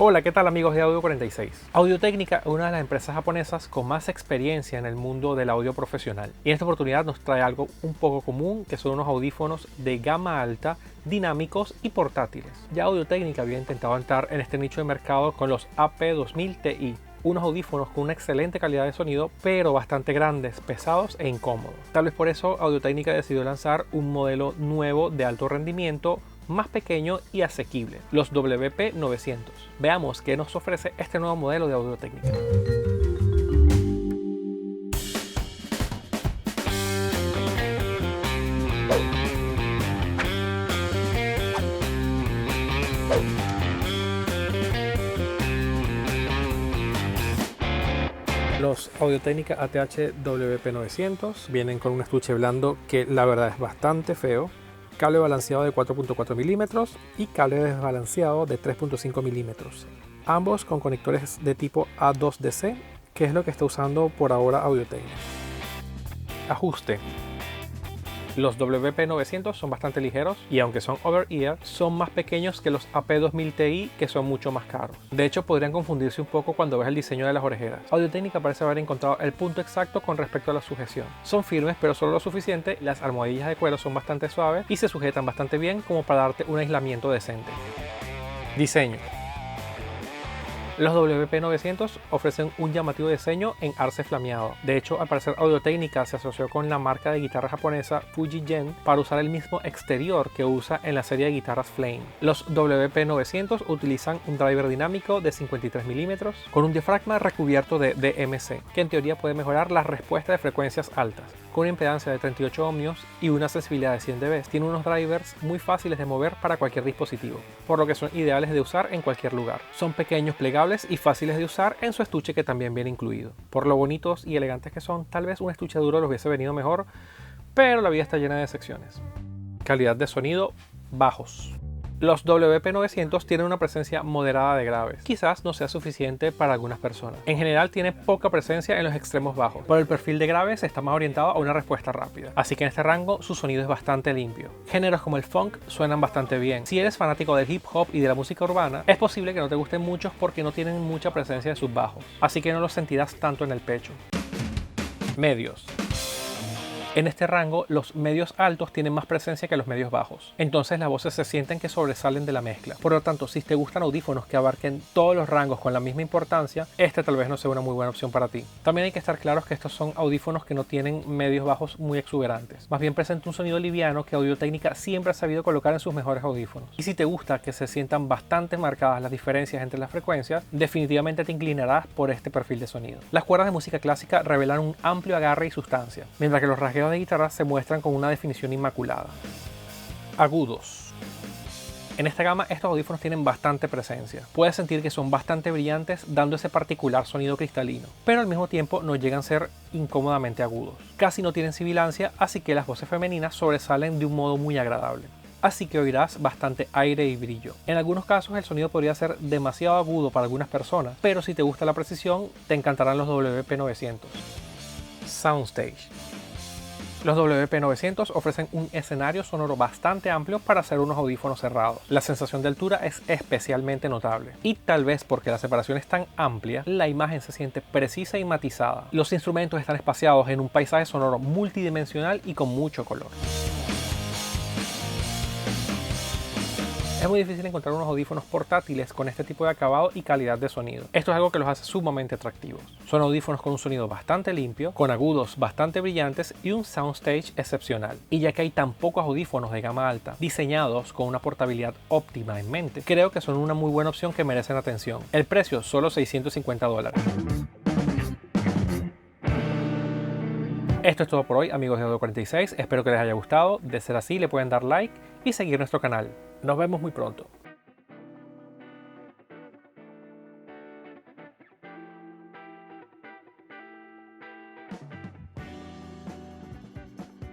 Hola, ¿qué tal amigos de Audio 46? Audio-Técnica es una de las empresas japonesas con más experiencia en el mundo del audio profesional. Y en esta oportunidad nos trae algo un poco común, que son unos audífonos de gama alta, dinámicos y portátiles. Ya Audio-Técnica había intentado entrar en este nicho de mercado con los AP2000 Ti. Unos audífonos con una excelente calidad de sonido, pero bastante grandes, pesados e incómodos. Tal vez por eso Audio-Técnica decidió lanzar un modelo nuevo de alto rendimiento, más pequeño y asequible, los WP900. Veamos qué nos ofrece este nuevo modelo de Audio-Técnica. Los Audio-Técnica ATH WP900 vienen con un estuche blando que la verdad es bastante feo, cable balanceado de 4.4 milímetros y cable desbalanceado de 3.5 milímetros, ambos con conectores de tipo A2DC, que es lo que está usando por ahora Audio-Técnica. Ajuste. Los WP900 son bastante ligeros y aunque son over-ear, son más pequeños que los AP2000 Ti, que son mucho más caros. De hecho, podrían confundirse un poco cuando ves el diseño de las orejeras. Audio-Técnica parece haber encontrado el punto exacto con respecto a la sujeción. Son firmes, pero solo lo suficiente, las almohadillas de cuero son bastante suaves y se sujetan bastante bien como para darte un aislamiento decente. Diseño. Los WP900 ofrecen un llamativo diseño en arce flameado. De hecho, al parecer Audio-Técnica se asoció con la marca de guitarra japonesa Fujigen para usar el mismo exterior que usa en la serie de guitarras Flame. Los WP900 utilizan un driver dinámico de 53 milímetros con un diafragma recubierto de DMC, que en teoría puede mejorar la respuesta de frecuencias altas. Con una impedancia de 38 ohmios y una sensibilidad de 100 dB, tiene unos drivers muy fáciles de mover para cualquier dispositivo, por lo que son ideales de usar en cualquier lugar. Son pequeños, plegables y fáciles de usar en su estuche, que también viene incluido. Por lo bonitos y elegantes que son, tal vez un estuche duro les hubiese venido mejor, pero la vida está llena de excepciones. Calidad de sonido, bajos. Los WP900 tienen una presencia moderada de graves. Quizás no sea suficiente para algunas personas. En general tiene poca presencia en los extremos bajos, pero el perfil de graves está más orientado a una respuesta rápida. Así que en este rango su sonido es bastante limpio. Géneros como el funk suenan bastante bien. Si eres fanático del hip hop y de la música urbana, es posible que no te gusten muchos porque no tienen mucha presencia de sus bajos. Así que no los sentirás tanto en el pecho. Medios. En este rango, los medios altos tienen más presencia que los medios bajos. Entonces las voces se sienten que sobresalen de la mezcla. Por lo tanto, si te gustan audífonos que abarquen todos los rangos con la misma importancia, este tal vez no sea una muy buena opción para ti. También hay que estar claros que estos son audífonos que no tienen medios bajos muy exuberantes. Más bien presenta un sonido liviano que Audio-Técnica siempre ha sabido colocar en sus mejores audífonos. Y si te gusta que se sientan bastante marcadas las diferencias entre las frecuencias, definitivamente te inclinarás por este perfil de sonido. Las cuerdas de música clásica revelan un amplio agarre y sustancia, mientras que los rasgueos de guitarra se muestran con una definición inmaculada. Agudos. En esta gama estos audífonos tienen bastante presencia. Puedes sentir que son bastante brillantes, dando ese particular sonido cristalino, pero al mismo tiempo no llegan a ser incómodamente agudos. Casi no tienen sibilancia, así que las voces femeninas sobresalen de un modo muy agradable. Así que oirás bastante aire y brillo. En algunos casos el sonido podría ser demasiado agudo para algunas personas, pero si te gusta la precisión, te encantarán los WP900. Soundstage. Los WP900 ofrecen un escenario sonoro bastante amplio para hacer unos audífonos cerrados. La sensación de altura es especialmente notable. Y tal vez porque la separación es tan amplia, la imagen se siente precisa y matizada. Los instrumentos están espaciados en un paisaje sonoro multidimensional y con mucho color. Es muy difícil encontrar unos audífonos portátiles con este tipo de acabado y calidad de sonido. Esto es algo que los hace sumamente atractivos. Son audífonos con un sonido bastante limpio, con agudos bastante brillantes y un soundstage excepcional. Y ya que hay tan pocos audífonos de gama alta diseñados con una portabilidad óptima en mente, creo que son una muy buena opción que merecen atención. El precio, solo $650. Esto es todo por hoy, amigos de Audio 46. Espero que les haya gustado. De ser así, le pueden dar like y seguir nuestro canal. Nos vemos muy pronto.